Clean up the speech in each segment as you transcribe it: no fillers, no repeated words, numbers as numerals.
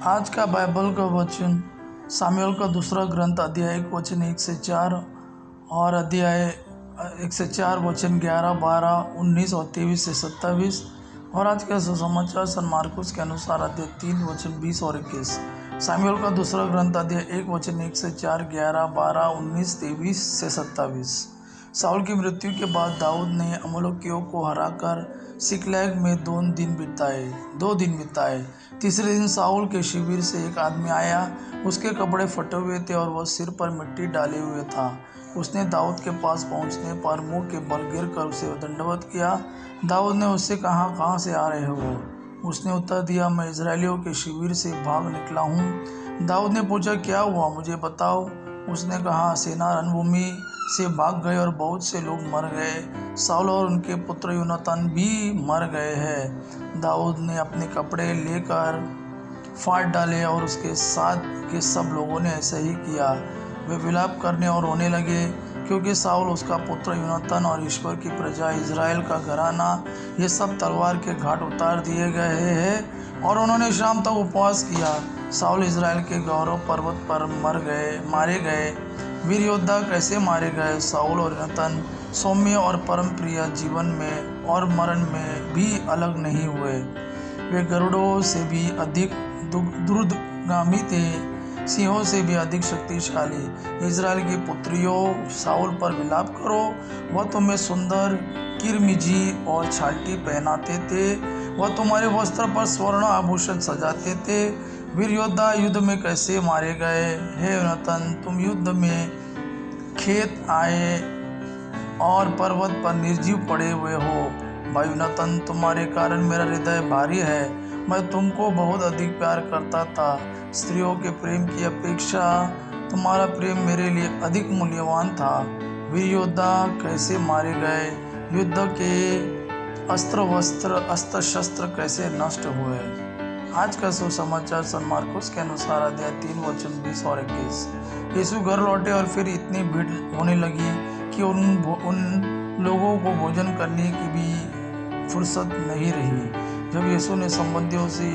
आज का बाइबल का वचन सामुएल का दूसरा ग्रंथ अध्याय 1 वचन 1 से 4 और अध्याय 1 से 4 वचन 11, 12, 19 और 23 से 27। और आज का सुसमाचार सन मार्कुस के अनुसार अध्याय 3 वचन 20 और 21। सामुएल का दूसरा ग्रंथ अध्याय 1 वचन 1 से 4, 11, 12, 19, 23 से 27। साउल की मृत्यु के बाद दाऊद ने अमलेकियों को हराकर सिकलैग में 2 दिन बिताए। तीसरे दिन साउल के शिविर से एक आदमी आया। उसके कपड़े फटे हुए थे और वह सिर पर मिट्टी डाले हुए था। उसने दाऊद के पास पहुंचने पर मुंह के बल गिरकर उसे दंडवत किया। दाऊद ने उससे कहा, कहाँ से आ रहे हो? उसने उत्तर दिया, मैं इजरायलियों के शिविर से भाग निकला हूँ। दाऊद ने पूछा, क्या हुआ, मुझे बताओ। उसने कहा, सेना रणभूमि से भाग गए और बहुत से लोग मर गए। साउल और उनके पुत्र योनातान भी मर गए हैं। दाऊद ने अपने कपड़े लेकर फाड़ डाले और उसके साथ के सब लोगों ने ऐसा ही किया। वे विलाप करने और रोने लगे क्योंकि साउल, उसका पुत्र योनातान और ईश्वर की प्रजा इजराइल का घराना, ये सब तलवार के घाट उतार दिए गए हैं। और उन्होंने शाम तक उपवास किया। साउल इजराइल के गौरव पर्वत पर मारे गए। वीर योद्धा कैसे मारे गए? साउल और योनातान सौम्य और परम प्रिय जीवन में और मरण में भी अलग नहीं हुए। वे गरुड़ों से भी अधिक द्रुतगामी थे, सिंहों से भी अधिक शक्तिशाली। इजराइल की पुत्रियों, साउल पर विलाप करो। वह तुम्हें सुंदर किरमिजी और छाल्टी पहनाते थे। वह तुम्हारे वस्त्र पर स्वर्ण आभूषण सजाते थे। वीर योद्धा युद्ध में कैसे मारे गए? हे योनातान, तुम युद्ध में खेत आए और पर्वत पर निर्जीव पड़े हुए हो। भाई योनातान, तुम्हारे कारण मेरा हृदय भारी है। मैं तुमको बहुत अधिक प्यार करता था। स्त्रियों के प्रेम की अपेक्षा तुम्हारा प्रेम मेरे लिए अधिक मूल्यवान था। वीर योद्धा कैसे मारे गए? युद्ध के अस्त्र शस्त्र कैसे नष्ट हुए? आज का सुसमाचार सन मार्कुस के अनुसार अध्याय 3 वचन 20 और 21। यीशु घर लौटे और फिर इतनी भीड़ होने लगी कि उन लोगों को भोजन करने की भी फुर्सत नहीं रही। जब यीशु ने संबंधियों से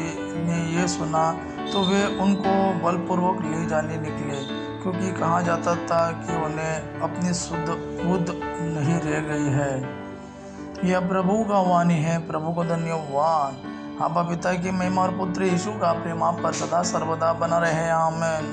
ने यह सुना तो वे उनको बलपूर्वक ले जाने निकले, क्योंकि कहा जाता था कि उन्हें अपनी शुद्ध बुद्ध नहीं रह गई है। यह प्रभु का वाणी है। प्रभु को धन्यवाद। आपा पिता की महिमा और पुत्र यीशु का प्रेम आप पर सदा सर्वदा बना रहे। आमीन।